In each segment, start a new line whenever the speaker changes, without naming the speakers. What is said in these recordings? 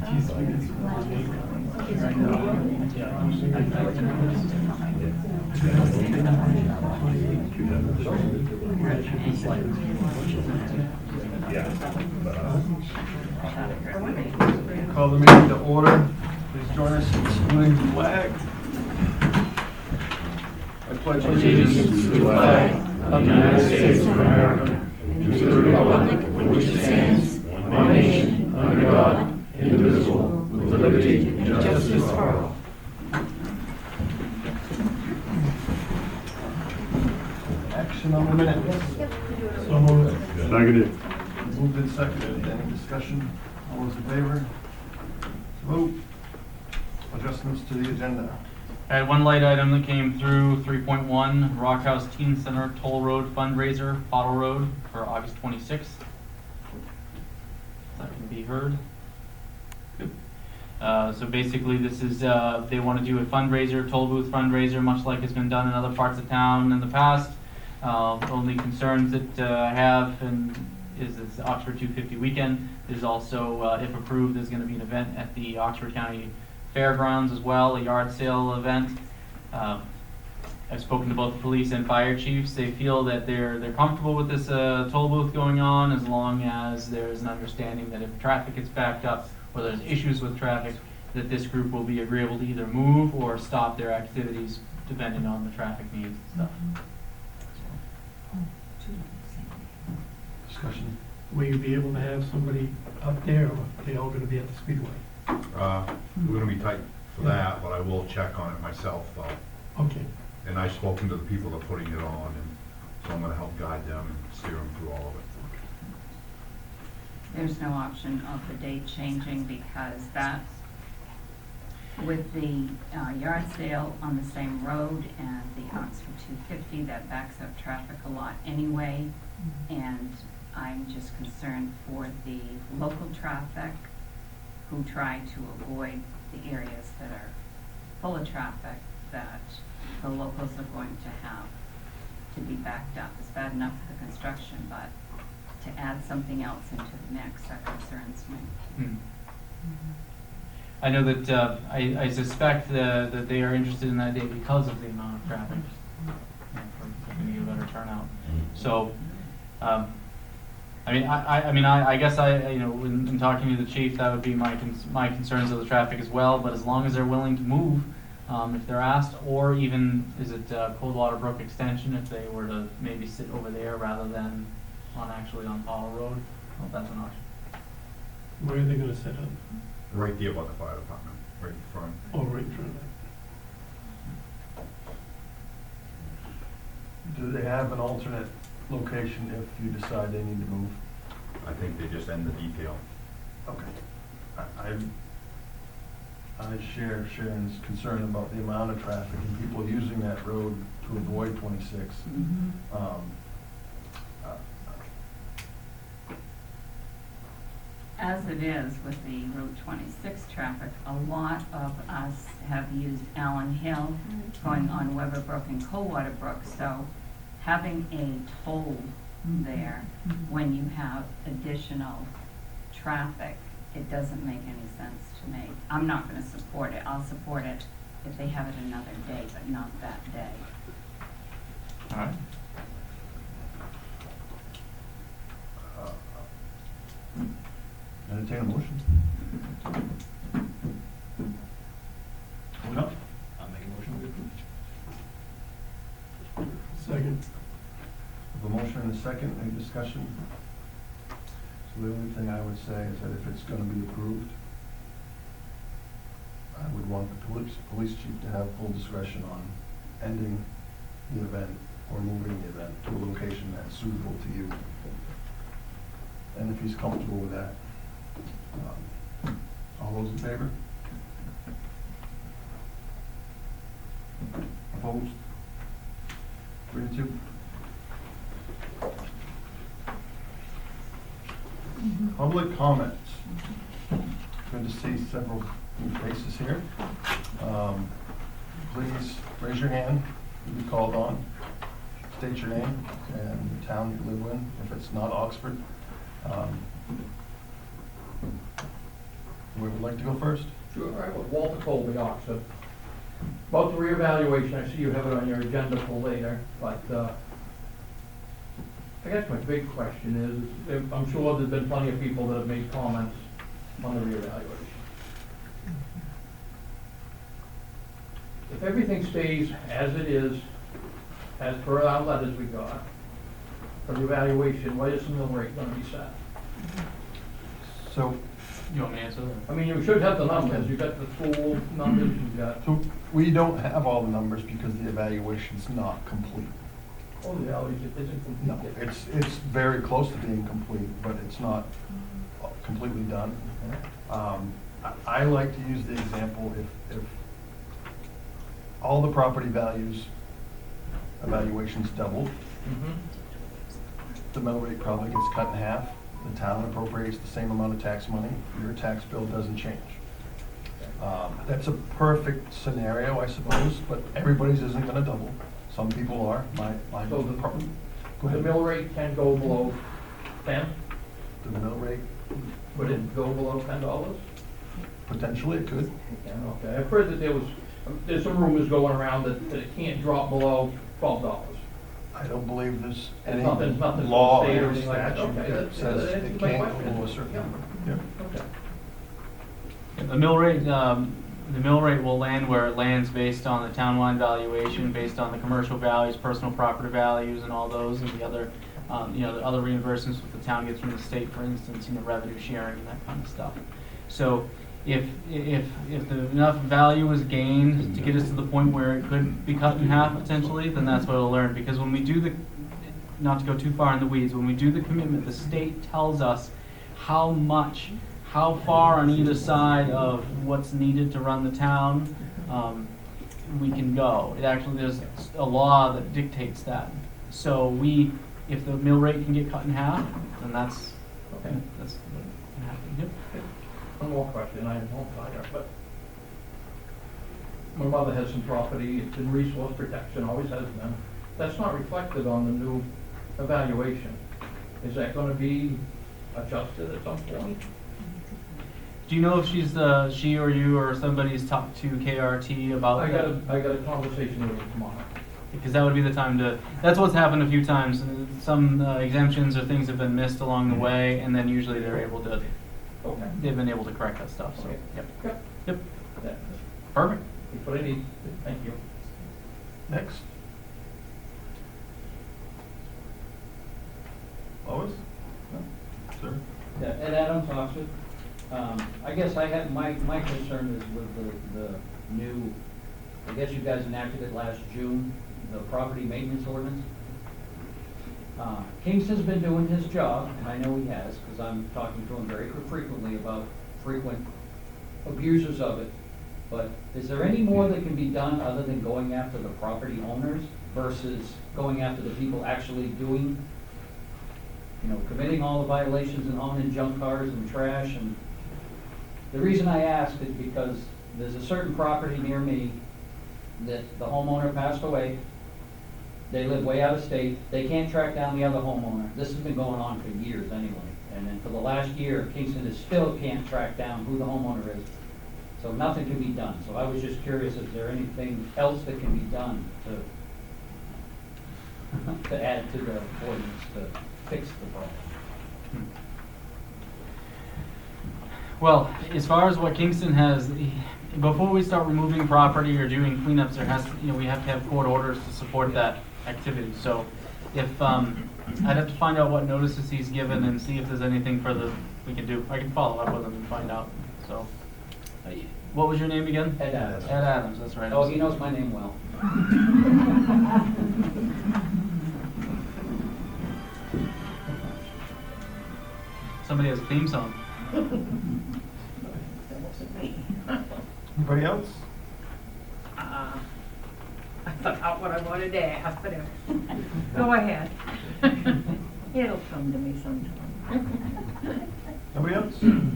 Call the meeting to order. Please join us in saluting the flag. I pledge allegiance to the flag of the United States of America and to the republic for which it stands, one nation, under God, indivisible, with liberty and justice for all. Action on the minutes. So moved.
Seconded.
Moved and seconded. Any discussion? All those in favor? Vote. Adjustments to the agenda.
I had one light item that came through, 3.1, Rock House Teen Center Toll Road fundraiser, Bottle Road, for August 26th. That can be heard. Good. So basically this is, they want to do a fundraiser, toll booth fundraiser, much like it's been done in other parts of town in the past. Only concerns that I have is it's Oxford 250 weekend. There's also, if approved, there's going to be an event at the Oxford County Fairgrounds as well, a yard sale event. I've spoken to both the police and fire chiefs. They feel that they're comfortable with this toll booth going on as long as there's an understanding that if traffic gets backed up or there's issues with traffic, that this group will be agreeable to either move or stop their activities depending on the traffic needs and stuff.
Discussion.
Will you be able to have somebody up there, or are they all going to be at the Speedway?
We're gonna be tight for that, but I will check on it myself though.
Okay.
And I've spoken to the people that are putting it on, and so I'm gonna help guide them and steer them through all of it.
There's no option of the date changing because that, with the yard sale on the same road and the Oxford 250, that backs up traffic a lot anyway. And I'm just concerned for the local traffic who try to avoid the areas that are full of traffic that the locals are going to have to be backed up. It's bad enough for the construction, but to add something else into the mix, that concerns me.
I know that I suspect that they are interested in that day because of the amount of traffic, for giving you a better turnout. So, I guess in talking to the chief, that would be my concerns of the traffic as well. But as long as they're willing to move, if they're asked, or even is it Coldwater Brook Extension, if they were to maybe sit over there rather than on Paul Road, well, that's an option.
Where are they going to set up?
Right there by the fire department, right in front.
Oh, right in front of that.
Do they have an alternate location if you decide they need to move?
I think they just end the detail.
Okay. I share Sharon's concern about the amount of traffic and people using that road to avoid 26.
As it is with the Route 26 traffic, a lot of us have used Allen Hill going on Weber Brook and Coldwater Brook. So having a toll there when you have additional traffic, it doesn't make any sense to me. I'm not going to support it. I'll support it if they have it another day, but not that day.
All right.
Entertain a motion. No.
I'll make a motion to approve.
Second.
A motion and a second, any discussion? So the only thing I would say is that if it's going to be approved, I would want the police chief to have full discretion on ending the event or moving the event to a location that's suitable to you. And if he's comfortable with that. All those in favor? Opposed? 3-2. Public comments. Good to see several new faces here. Please raise your hand, you'll be called on. State your name and the town you live in, if it's not Oxford. Whoever would like to go first?
Sure, all right, well, Walter Colby, Oxford. About the reevaluation, I see you have it on your agenda for later, but, I guess my big question is, I'm sure there's been plenty of people that have made comments on the reevaluation. If everything stays as it is, as per our letters we got, for the evaluation, what is the mill rate gonna be set?
So,
You want me to answer that?
I mean, you should have the numbers, you've got the school numbers, you've got,
so we don't have all the numbers because the evaluation's not complete.
oh, the evaluation isn't complete
No,
yet.
it's very close to being complete, but it's not completely done. I like to use the example if all the property values evaluations doubled,
Mhm.
the mill rate probably gets cut in half. The town appropriates the same amount of tax money, your tax bill doesn't change. That's a perfect scenario, I suppose, but everybody's isn't gonna double. Some people are, my.
So the-
Go
The
ahead.
mill rate can go below 10?
The mill rate,
Would it go below $10?
potentially it could.
Okay, I've heard that there's some rumors going around that it can't drop below $12.
I don't believe there's any
Nothing's from
law
the state or
or
anything like that.
statute
Okay,
that
that
says
answers
it
my
can't go
question.
below a certain
Yeah.
number. Yep.
Okay.
The mill rate will land where it lands based on the townwide valuation, based on the commercial values, personal property values, and all those, and the other, the other reimbursements that the town gets from the state, for instance, revenue sharing and that kind of stuff. So if enough value is gained to get us to the point where it could be cut in half potentially, then that's what it'll learn. Because when we do not to go too far in the weeds, when we do the commitment, the state tells us how far on either side of what's needed to run the town, we can go. There's a law that dictates that. So if the mill rate can get cut in half, then that's
Okay.
what can happen. Yep.
One more question, I won't fire, but my mother has some property, it's in resource protection, always has been. That's not reflected on the new evaluation. Is that gonna be adjusted at some point?
Do you know if she or you or somebody's talked to KRT about
I
that?
got a conversation with her tomorrow.
Because that would be the time that's what's happened a few times. Some exemptions or things have been missed along the way, and then usually
Okay.
they've been able to correct that stuff, so,
Okay.
yep.
Yep.
Yep,
That's
perfect.
what I need, thank you.
Next. Lois? Sir?
Yeah, Ed Adams, Oxford. I guess my concern is with the new, I guess you guys enacted it last June, the property maintenance ordinance. Kingston's been doing his job, and I know he has, because I'm talking to him very frequently about frequent abusers of it. But is there any more that can be done other than going after the property owners versus going after the people actually doing, committing all the violations and owning junk cars and trash? And the reason I ask is because there's a certain property near me that the homeowner passed away. They live way out of state. They can't track down the other homeowner. This has been going on for years anyway. And then for the last year, Kingston still can't track down who the homeowner is. So nothing can be done. So I was just curious, is there anything else that can be done to add to the ordinance to fix the problem?
Well, as far as what Kingston has, before we start removing property or doing cleanups, we have to have court orders to support that activity. So if, I'd have to find out what notices he's given and see if there's anything further we can do. I can follow up with him and find out, so. What was your name again?
Ed Adams.
Ed Adams, that's right.
Oh, he knows my name well.
Somebody has a theme song.
Anybody else?
I forgot what I wanted to ask, but go ahead. It'll come to me sometime.
Nobody else? Move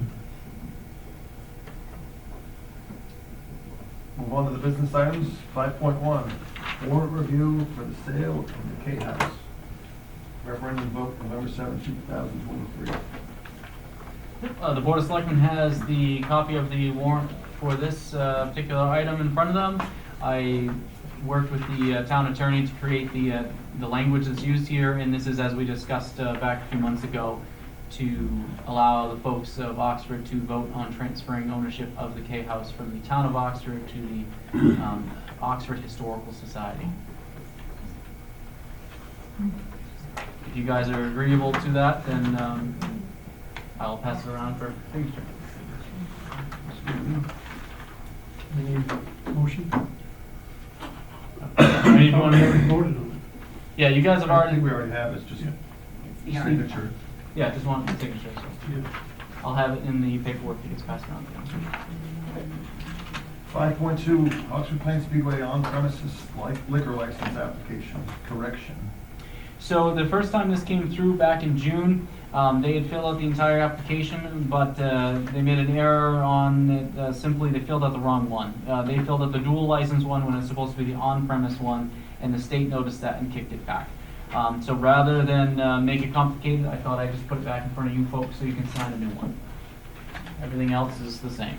on to the business items. 5.1, warrant review for the sale of the K House. Referendum vote November 7, 2023.
The Board of Selectmen has the copy of the warrant for this particular item in front of them. I worked with the town attorney to create the language that's used here, and this is, as we discussed back a few months ago, to allow the folks of Oxford to vote on transferring ownership of the K House from the town of Oxford to the Oxford Historical Society. If you guys are agreeable to that, then I'll pass it around for signature.
We need a motion.
Anyone
We
here?
already voted on
Yeah, you guys have
I
already,
think we already have, it's just
Yeah.
It's the article.
signature.
yeah, just want the signature, so
it. Yeah.
I'll have it in the paperwork that gets passed around.
5.2, Oxford Plains Speedway on-premises liquor license application, correction.
So the first time this came through back in June, they had filled out the entire application, but they made an error on it. Simply, they filled out the wrong one. They filled out the dual license one when it's supposed to be the on-premise one, and the state noticed that and kicked it back. So rather than make it complicated, I thought I'd just put it back in front of you folks so you can sign a new one. Everything else is the same.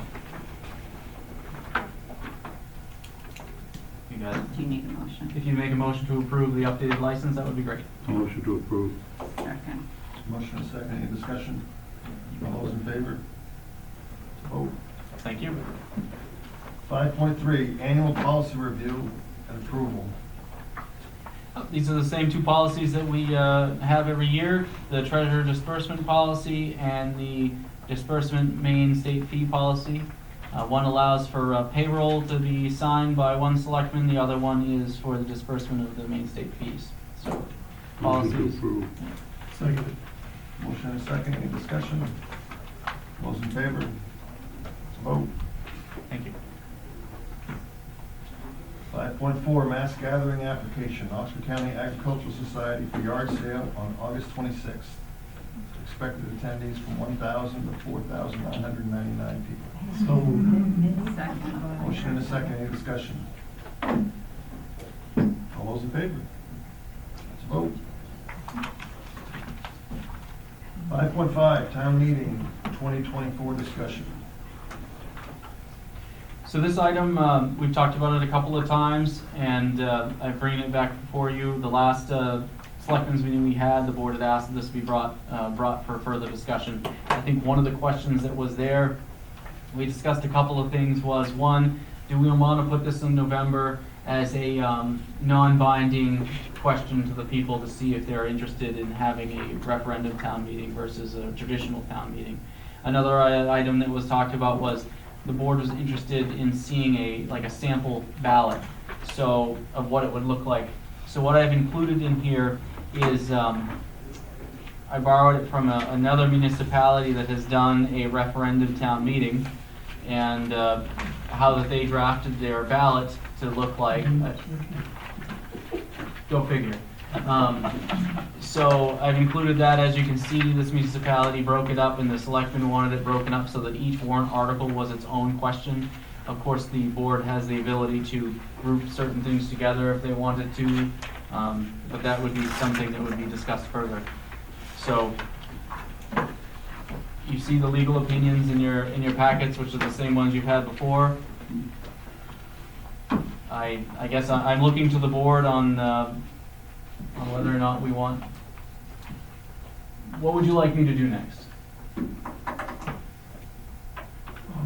You guys,
Do you need a motion?
if you make a motion to approve the updated license, that would be great.
Motion to approve.
Second.
Motion and second, any discussion? All those in favor? Vote.
Thank you.
5.3, annual policy review and approval.
These are the same two policies that we have every year, the treasurer disbursement policy and the disbursement Maine state fee policy. One allows for payroll to be signed by one selectman, the other one is for the disbursement of the Maine state fees. So
Motion to
policies.
approve.
Second.
Motion and second, any discussion? Those in favor? Vote.
Thank you.
5.4, mass gathering application, Oxford County Agricultural Society for yard sale on August 26th. Expected attendees from 1,000 to 4,999 people.
So moved.
Second.
Motion and a second, any discussion? All those in favor? Let's vote. 5.5, town meeting 2024 discussion.
So this item, we've talked about it a couple of times, and I'm bringing it back before you. The last selectmen's meeting we had, the board had asked that this be brought for further discussion. I think one of the questions that was there, we discussed a couple of things, was one, do we want to put this in November as a non-binding question to the people to see if they're interested in having a referendum town meeting versus a traditional town meeting? Another item that was talked about was the board was interested in seeing a sample ballot, so of what it would look like. So what I've included in here is I borrowed it from another municipality that has done a referendum town meeting, and how that they drafted their ballot to look like. Go figure. So I've included that. As you can see, this municipality broke it up, and the selectmen wanted it broken up so that each warrant article was its own question. Of course, the board has the ability to group certain things together if they wanted to, but that would be something that would be discussed further. So you see the legal opinions in your packets, which are the same ones you've had before. I guess I'm looking to the board on whether or not we want. What would you like me to do next?
I'm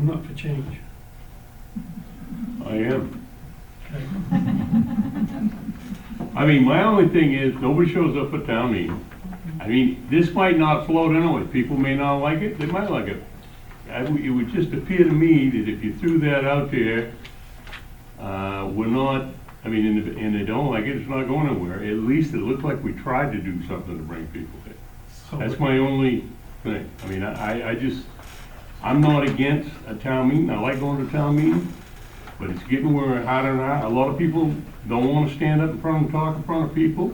not for change.
I am.
Okay.
I mean, my only thing is, nobody shows up at town meeting. I mean, this might not float anyway. People may not like it, they might like it. It would just appear to me that if you threw that out there, we're not, I mean, and they don't like it, it's not going anywhere. At least it looked like we tried to do something to bring people in.
So
That's my only thing. I mean, I'm not against a town meeting. I like going to town meeting, but it's getting where harder and harder. A lot of people don't want to stand up in front and talk in front of people.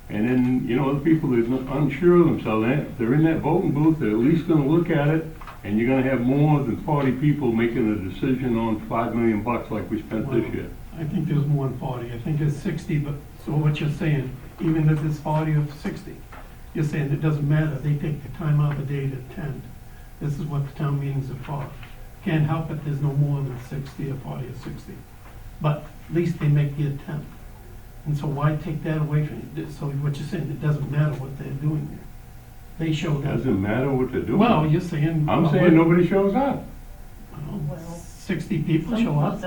And then, other people that are unsure of themselves, if they're in that voting booth, they're at least going to look at it, and you're going to have more than 40 people making a decision on $5 million like we spent this year.
I think there's more than 40. I think there's 60, but, so what you're saying, even if it's 40 or 60, you're saying it doesn't matter, they take the time out of the day to attend. This is what the town meetings are for. Can't help it, there's no more than 60 or 40 or 60. But at least they make the attempt. And so why take that away from you? So what you're saying, it doesn't matter what they're doing there. They showed up.
Doesn't matter what they're doing.
Well, you're saying.
I'm saying nobody shows up.
Well, 60 people show up.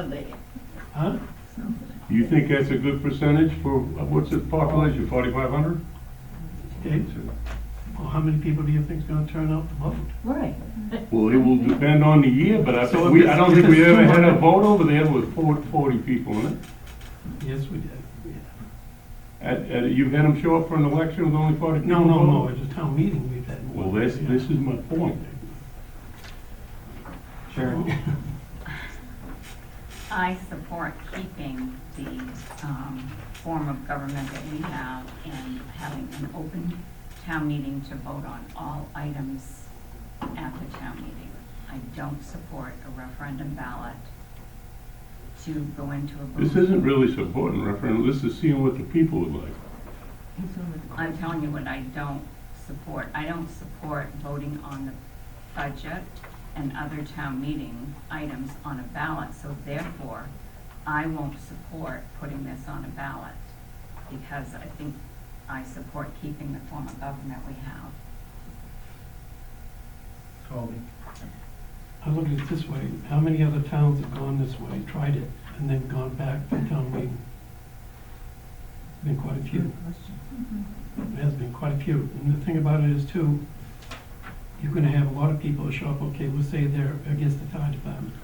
Huh?
You think that's a good percentage for, what's the population, 4,500?
Okay. Well, how many people do you think's gonna turn out to vote?
Right.
Well, it will depend on the year, but I
So if
think
it's-
I don't
if
think we
it's
ever had a
200
vote over there with 40 people in it.
Yes, we did. Yeah.
You've had them show up for an election with only 40 people?
No,
voting?
it's a town meeting we've had. more.
Well, this is my point.
Sure.
I support keeping the form of government that we have and having an open town meeting to vote on all items at the town meeting. I don't support a referendum ballot to go into a booth.
This isn't really supporting referendum, this is seeing what the people would like.
I'm telling you what I don't support. I don't support voting on the budget and other town meeting items on a ballot, so therefore, I won't support putting this on a ballot, because I think I support keeping the form of government we have.
Colby?
I look at it this way, how many other towns have gone this way, tried it, and then gone back to town meeting? Been quite a few. There has been quite a few. And the thing about it is too, you're gonna have a lot of people who show up, okay, we'll say they're against the fire department.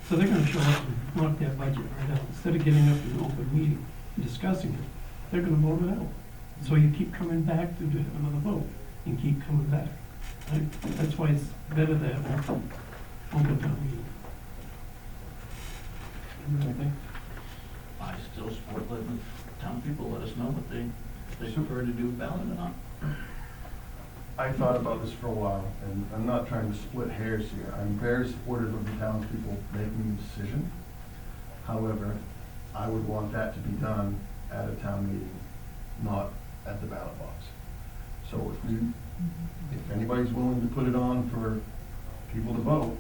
So they're gonna show up and knock their budget right out. Instead of getting up in an open meeting and discussing it, they're gonna vote it out. So you keep coming back to do another vote and keep coming back. That's why it's better to have an open town meeting.
Anything?
I still support letting the town people let us know what they prefer to do, ballot or not.
I thought about this for a while, and I'm not trying to split hairs here. I'm very supportive of the townspeople making the decision. However, I would want that to be done at a town meeting, not at the ballot box. So if anybody's willing to put it on for people to vote,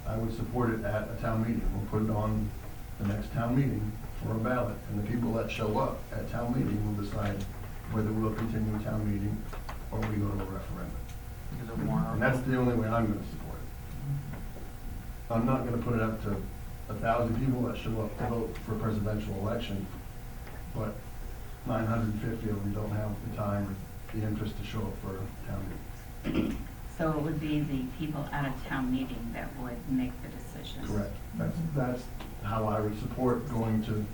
I would support it at a town meeting. We'll put it on the next town meeting for a ballot, and the people that show up at town meeting will decide whether we'll continue town meeting or we go to a referendum.
Because of warrant
And that's the only way I'm gonna support it. I'm not gonna put it up to 1,000 people that show up to vote for a presidential election, but 950 of them don't have the time or the interest to show up for a town meeting.
So it would be the people at a town meeting that would make the decision.
Correct. That's how I would support going to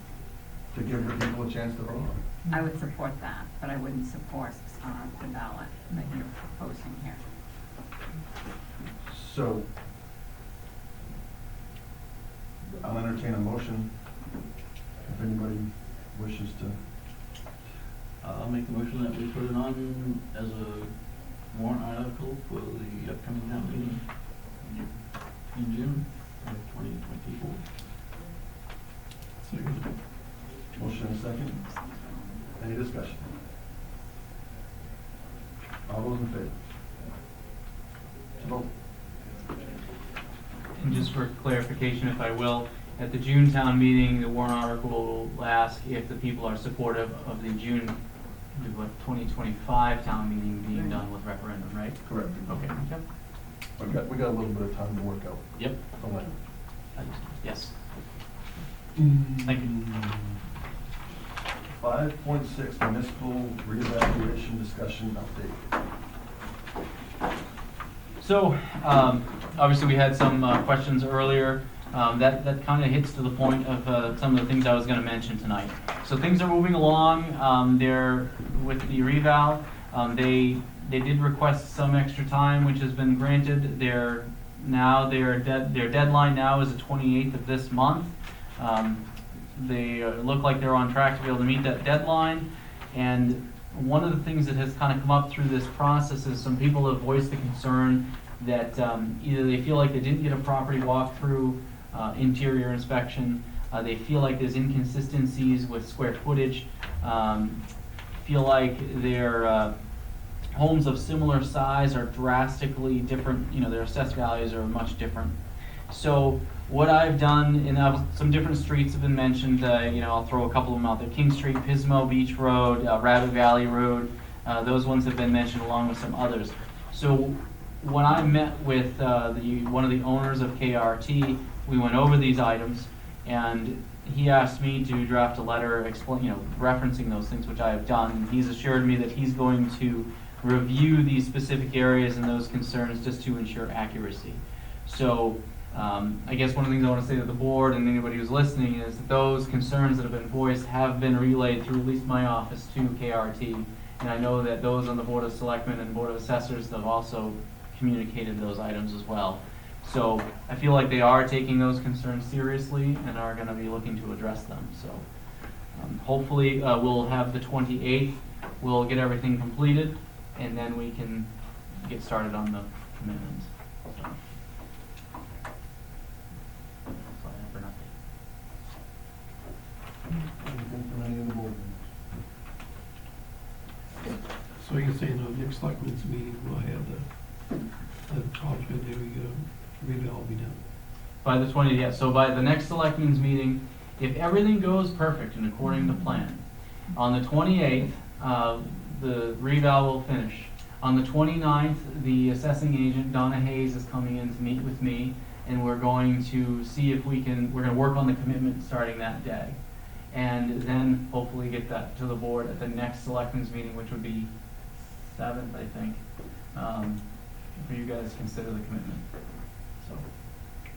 give the people a chance to vote on it.
I would support that, but I wouldn't support the ballot that you're proposing here.
So, I'll entertain a motion if anybody wishes to.
I'll make a motion that we put it on as a warrant article for the upcoming town meeting in June of 2024.
Second.
Motion and second. Any discussion? All those in favor? To vote.
And just for clarification, if I will, at the June town meeting, the warrant article will ask if the people are supportive of the June, 2025 town meeting being done with referendum, right?
Correct.
Okay. Yep.
We got a little bit of time to work out
Yep.
the language.
Yes.
Mm.
Thank you.
5.6 municipal reevaluation discussion update.
So, obviously, we had some questions earlier. That kind of hits to the point of some of the things I was going to mention tonight. So things are moving along. They're with the reval. They did request some extra time, which has been granted. Their deadline now is the 28th of this month. They look like they're on track to be able to meet that deadline. And one of the things that has kind of come up through this process is some people have voiced the concern that either they feel like they didn't get a property walkthrough, interior inspection, they feel like there's inconsistencies with square footage, feel like they're homes of similar size are drastically different, you know, their assessed values are much different. So what I've done, some different streets have been mentioned, you know, I'll throw a couple of them out there. King Street, Pismo Beach Road, Rabbit Valley Road, those ones have been mentioned along with some others. So when I met with one of the owners of KRT, we went over these items, and he asked me to draft a letter referencing those things, which I have done. And he's assured me that he's going to review these specific areas and those concerns just to ensure accuracy. So I guess one of the things I want to say to the board and anybody who's listening is that those concerns that have been voiced have been relayed through at least my office to KRT. And I know that those on the Board of Selectmen and Board of Assessors have also communicated those items as well. So I feel like they are taking those concerns seriously and are going to be looking to address them. So hopefully we'll have the 28th, we'll get everything completed, and then we can get started on the commitments. So that's all I have for an update.
Anything from any of the board members?
So you're saying on next selectmen's meeting, we'll have the complimentary revale be done?
By the 20th, yeah. So by the next selectmen's meeting, if everything goes perfect and according to plan, on the 28th, the reval will finish. On the 29th, the assessing agent, Donna Hayes, is coming in to meet with me, and we're going to see if we're going to work on the commitment starting that day. And then hopefully get that to the board at the next selectmen's meeting, which would be 7th, I think, for you guys to consider the commitment. So.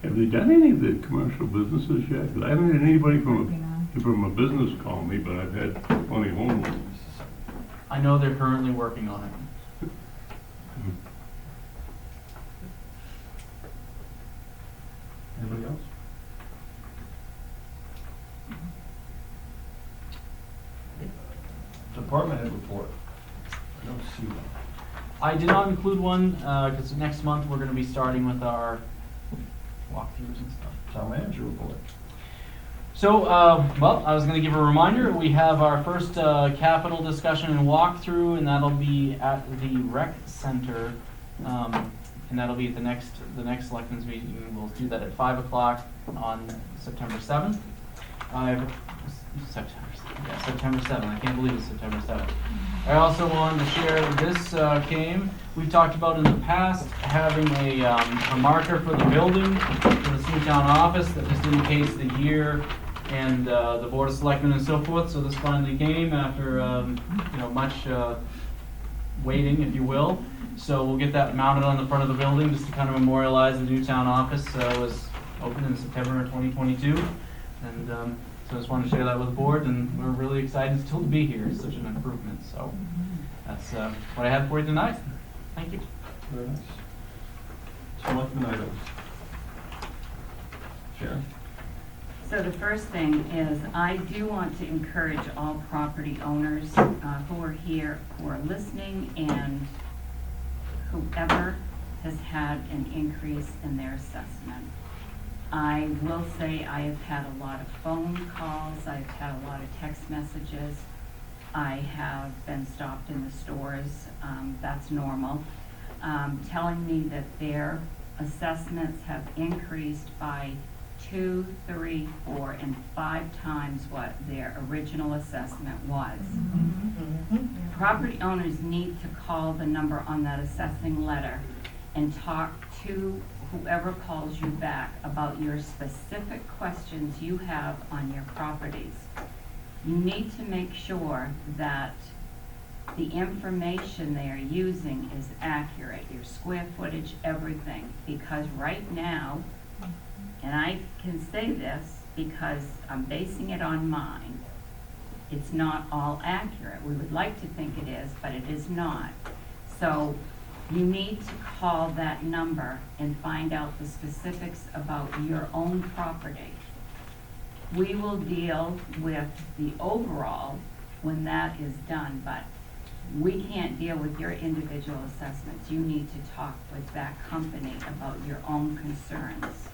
Have they done any of the commercial businesses yet? 'Cause I haven't had anybody from a business call me, but I've had plenty of homeowners.
I know they're currently working on it.
Anybody else? Department head report. I don't see one.
I did not include one, because next month we're gonna be starting with our walkthroughs and stuff.
Town manager report.
So, well, I was gonna give a reminder, we have our first, capital discussion and walkthrough, and that'll be at the rec center. And that'll be at the next selectmen's meeting. We'll do that at 5 o'clock on September 7th. September 7th. I can't believe it's September 7th. I also wanted to share this we've talked about in the past having a marker for the building, for the Sioux Town office, that just indicates the year and the Board of Selectmen and so forth. So this finally came after much waiting, if you will. So we'll get that mounted on the front of the building just to kind of memorialize the new town office. Was opened in September of 2022, and so I just wanted to share that with the board, and we're really excited still to be here. It's such an improvement. So that's what I have for you tonight. Thank you.
Very nice. Selectmen items. Sharon?
So the first thing is, I do want to encourage all property owners who are here, who are listening, and whoever has had an increase in their assessment. I will say I have had a lot of phone calls, I've had a lot of text messages, I have been stopped in the stores, that's normal, telling me that their assessments have increased by 2, 3, 4, and 5 times what their original assessment was. Property owners need to call the number on that assessing letter and talk to whoever calls you back about your specific questions you have on your properties. You need to make sure that the information they are using is accurate, your square footage, everything, because right now, and I can say this because I'm basing it on mine, it's not all accurate. We would like to think it is, but it is not. So you need to call that number and find out the specifics about your own property. We will deal with the overall when that is done, but we can't deal with your individual assessments. You need to talk with that company about your own concerns.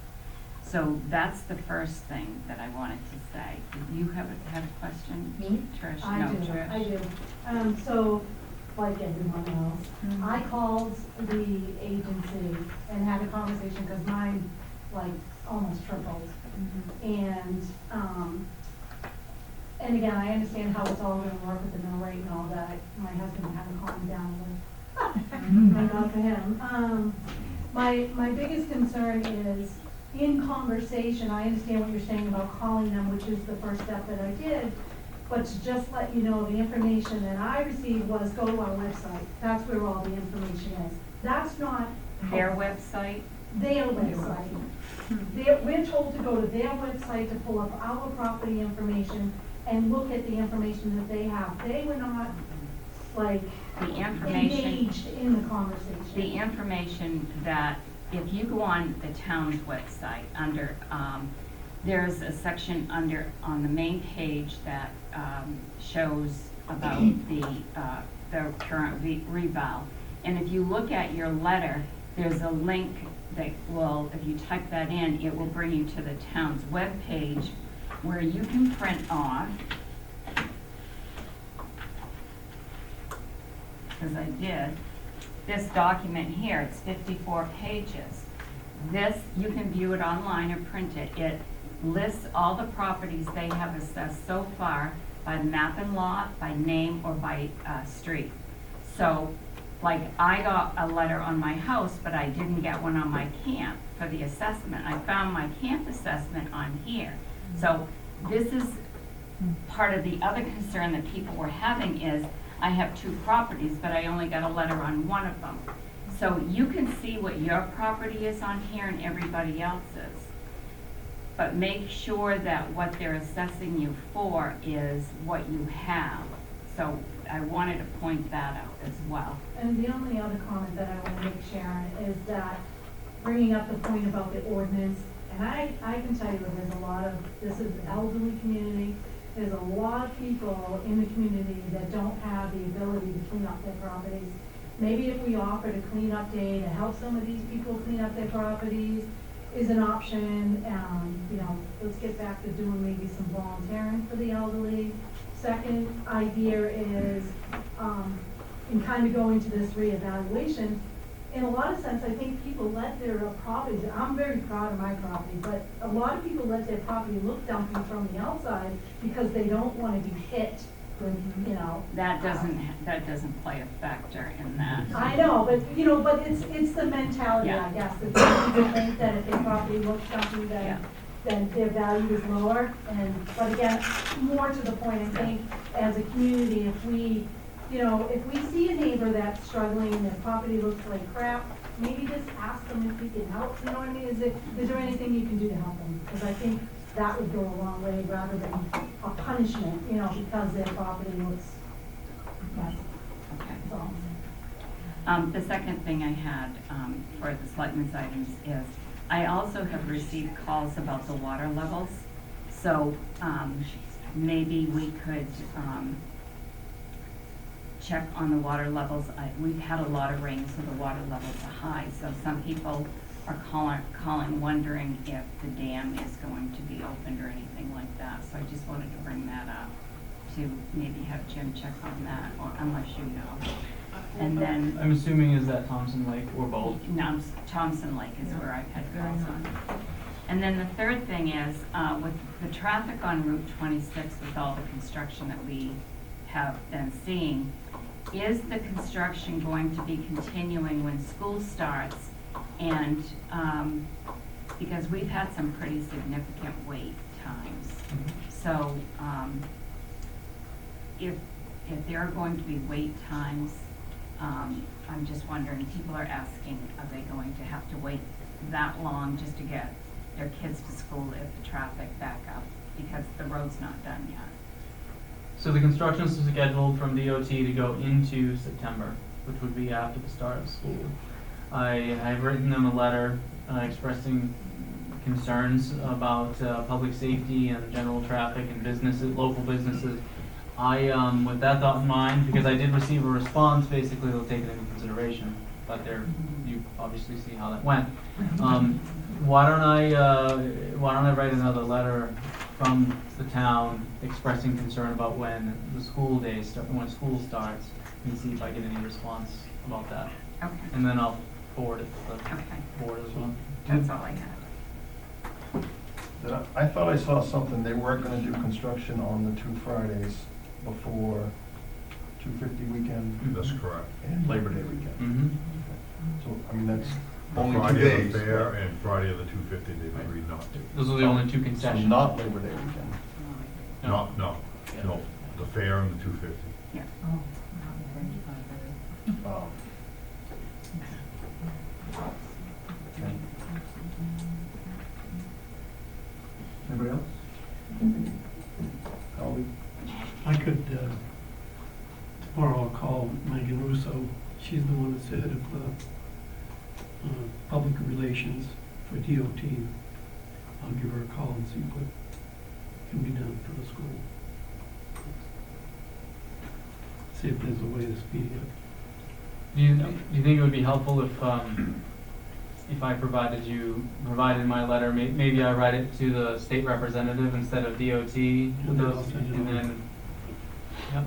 So that's the first thing that I wanted to say. Did you have a question?
Me?
Trish?
I
No,
do,
Trish.
I do. So
like everyone else. I called the agency and had a conversation, because mine, like, almost tripled. And again, I understand how it's all gonna work with the mill rate and all that. My husband had to calm me down a little. Thank God for him. My biggest concern is, in conversation, I understand what you're saying about calling them, which is the first step that I did, but to just let you know, the information that I received was go to our website. That's where all the information is. That's not
Their website?
their website. We're told to go to their website to pull up our property information and look at the information that they have. They were not, like,
The information,
engaged in the conversation.
the information that, if you go on the town's website, under, there's a section on the main page that shows about the current reval. And if you look at your letter, there's a link that will, if you type that in, it will bring you to the town's webpage where you can print off, because I did, this document here. It's 54 pages. This, you can view it online or print it. It lists all the properties they have assessed so far by map and lot, by name, or by street. So, like, I got a letter on my house, but I didn't get one on my camp for the assessment. I found my camp assessment on here. So this is part of the other concern that people were having is, I have 2 properties, but I only got a letter on one of them. So you can see what your property is on here and everybody else's. But make sure that what they're assessing you for is what you have. So I wanted to point that out as well.
And the only other comment that I want to make, Sharon, is that bringing up the point about the ordinance, and I can tell you that there's a lot of, this is an elderly community, there's a lot of people in the community that don't have the ability to clean up their properties. Maybe if we offered a cleanup day to help some of these people clean up their properties is an option. You know, let's get back to doing maybe some volunteering for the elderly. Second idea is, in kind of going to this reevaluation, in a lot of sense, I think people let their properties, I'm very proud of my property, but a lot of people let their property look dumpy from the outside because they don't want to be hit with, you know.
That doesn't play a factor in that.
I know, but, you know, but it's the mentality,
Yeah.
I guess, that people think that if their property looks dumpy,
Yeah.
then their value is lower. But again, more to the point, I think, as a community, if we, you know, if we see a neighbor that's struggling and their property looks like crap, maybe just ask them if we can help, you know what I mean? Is there anything you can do to help them? Because I think that would go a long way rather than a punishment, you know, because their property looks messy.
Okay.
So,
The second thing I had for the selectmen's items is, I also have received calls about the water levels. So maybe we could check on the water levels. We've had a lot of rain, so the water levels are high. So some people are calling wondering if the dam is going to be opened or anything like that. So I just wanted to bring that up to maybe have Jim check on that, or unless you know. And then,
I'm assuming is that Thompson Lake or both?
no, Thompson Lake is where I've had calls on. And then the third thing is, with the traffic on Route 26, with all the construction that we have been seeing, is the construction going to be continuing when school starts? And because we've had some pretty significant wait times. So if there are going to be wait times, I'm just wondering, people are asking, are they going to have to wait that long just to get their kids to school if the traffic back up, because the road's not done yet?
So the construction is scheduled from DOT to go into September, which would be after the start of school. I've written them a letter expressing concerns about public safety and general traffic and businesses, local businesses. With that thought in mind, because I did receive a response, basically they'll take it into consideration, but you obviously see how that went. Why don't I write another letter from the town expressing concern about when the school day when school starts, and see if I get any response about that.
Okay,
And then I'll forward it to
okay,
the board as well.
that's all I had.
I thought I saw something, they weren't gonna do construction on the 2 Fridays before 250 weekend
That's correct.
and Labor Day weekend.
Mm-hmm.
So, I mean, that's only 2
Friday
days.
of the fair and Friday of the 250, they've agreed not to.
Those are the only two
So
concessions.
not Labor Day weekend.
No, the fair and the 250.
Yeah.
Oh. Okay. Anybody else? Colby?
I could, tomorrow I'll call Megan Russo. She's the one that's the head of, public relations for DOT. I'll give her a call and see what can be done for the school. See if there's a way to speed it up.
Do you think it would be helpful if I provided my letter, maybe I write it to the state representative instead of DOT with those, and then, yep.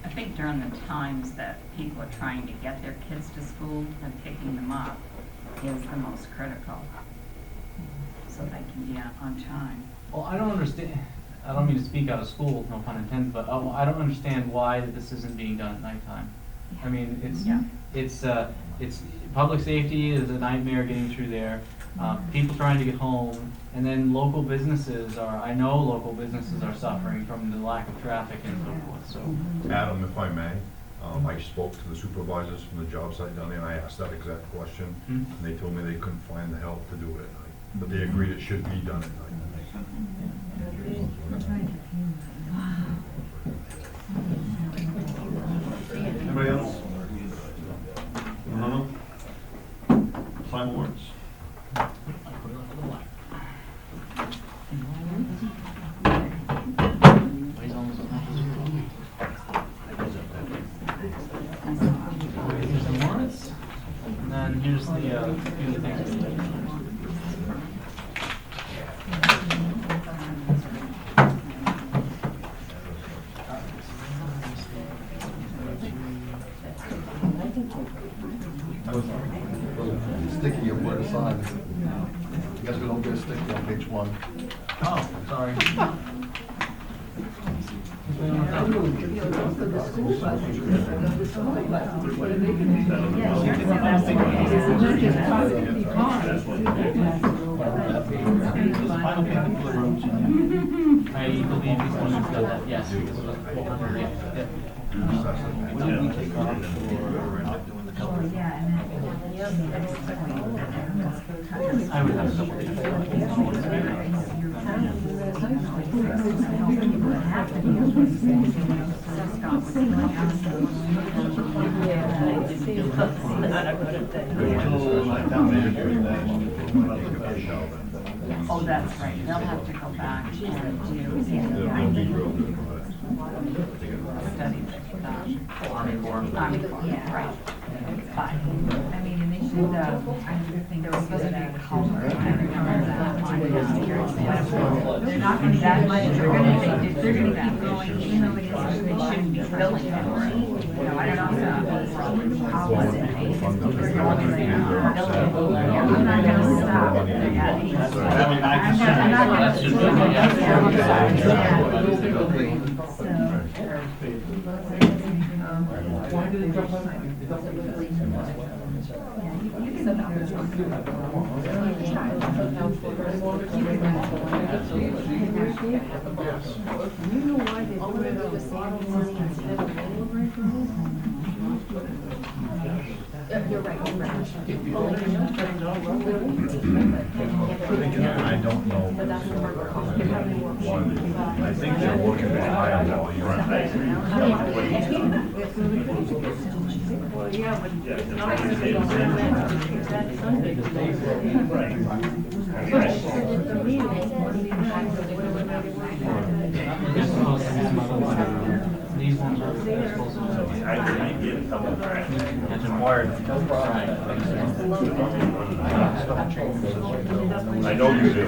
I think during the times that people are trying to get their kids to school and picking them up is the most critical, so they can be on time.
Well, I don't understand, I don't mean to speak out of school, no pun intended, but I don't understand why this isn't being done at nighttime. I mean, it's public safety is a nightmare getting through there. People trying to get home, and then local businesses I know local businesses are suffering from the lack of traffic and so forth, so.
Adam, if I may, I spoke to the supervisors from the job site down there, and I asked that exact question,
Hmm?
and they told me they couldn't find the help to do it at night, but they agreed it should be done at night.
Anybody else? No? Sign warrants.
Here's the warrants, and then here's the things.
Sticky of where to sign. Guess we don't get a sticky on page 1.
Oh, sorry. I believe he's one who's got that, yes. I would have
Oh, that's right, they'll have to go back and do, study the, Army Corps, yeah, right. But, I mean, and they should, I think there was supposed to be a culvert, I remember that on they're not gonna that much, if they're gonna keep going, even though it is, they shouldn't be building it, you know, I don't know how was it made, if people are going right now, building it, I'm not gonna stop. I'm not gonna You're right.
I don't know. I think they're looking at higher volume.
Well, yeah, but it's not gonna be on that Sunday.
These ones are
might get a couple of tracks.
Has been wired.
I know you do.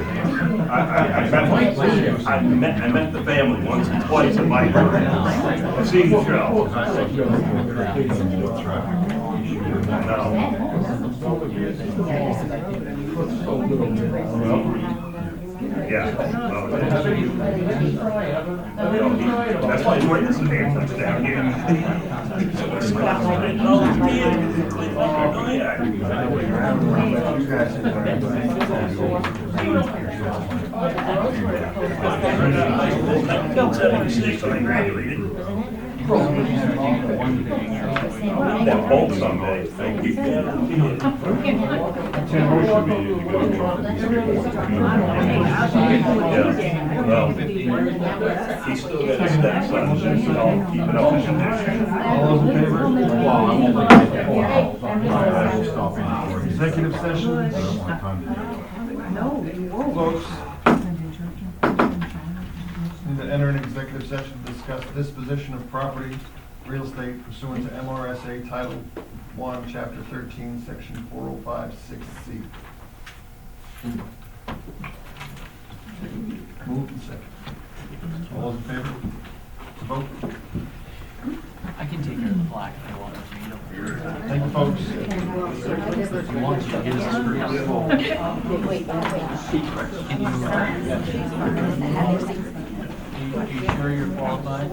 I met the family once or twice at my birthday. I've seen the show. Yeah. That's why he's waiting some damn touch down here. Don't tell me mistakes when I graduated. That bolt someday. Thank you.
Tim Roche made it to go.
Yeah, well, he's still got his stepson, so I'll keep it up with him this year.
All those in favor? I will stop in for executive session. I don't want time to do it. Folks, need to enter an executive session to discuss disposition of property, real estate pursuant to MRSA Title 1, Chapter 13, Section 4056C. Moved and second. All those in favor? Vote.
I can take care of the plaque if you want to.
Thank you, folks.
If you want to, give us a Are you sure you're qualified?